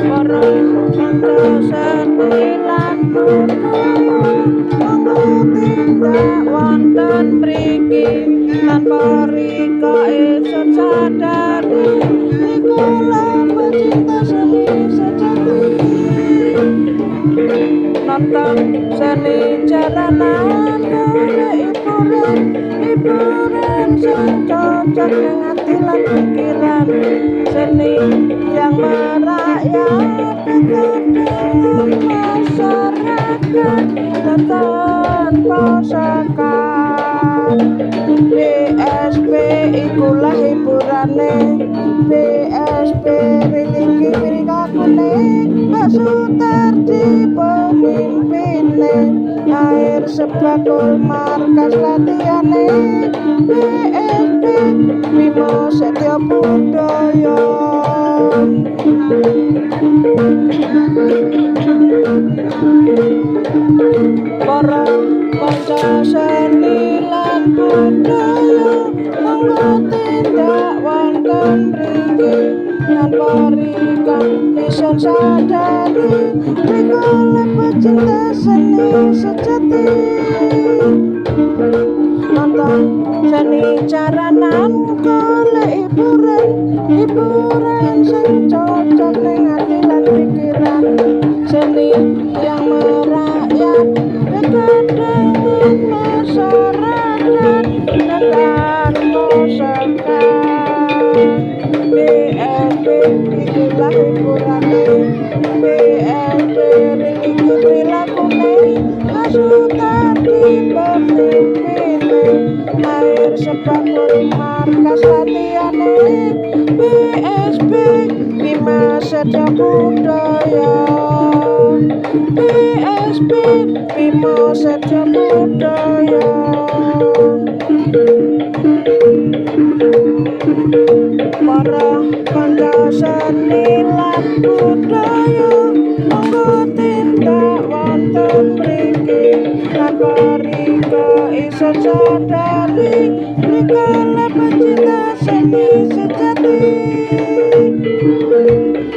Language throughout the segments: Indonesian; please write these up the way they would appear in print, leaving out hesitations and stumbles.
Para kanca senilan budaya monggo tindak wonten mriki tanpa rika esuk sadari ikulah pecinta seni sejati nonton seni jalanan golek hiburan sing cocok ning ati lan pikiran seni yang merakyat dengan masyarakat dan tanpa sekat. BSP ikulah hiburane, BSP religi wirikakune, Mbak Sutardi pemimpine, air sebakul markas latihane, BSP Bimo Setyo Budaya. Para kanca seni lan budaya monggo tindak wonten mriki tanpa rika ison sadari rikala pecinta seni sejati nonton seni jaranan golek hiburan sing cocok ning ati lan pikiran seni yang merakyat dekat dengan masyarakat dan tanpa sekat. BSP ikulah hiburane, BSP religi prilakune, Mbak Sutardi pemimpine, air sebakul markas latihane, BSP Bima Setyo Budaya, BSP Bima Setyo Budaya. Para kanca seni lan budaya monggo tindak wonten mriki tanpa rika ison sadari rikala pecinta seni sejati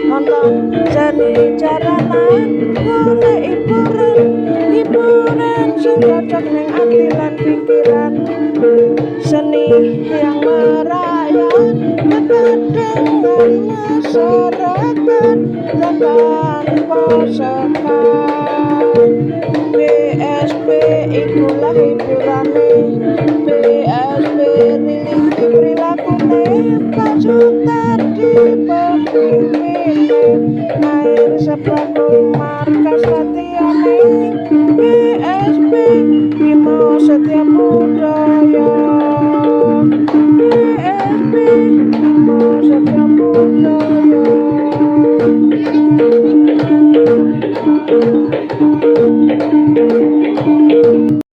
nonton seni jalanan golek hiburan sing cocok ning ati lan pikiran seni yang merakyat dekat dengan masyarakat dan tanpa sekat. BSP ikulah hiburane, BSP religi prilakune, Mbak Sutardi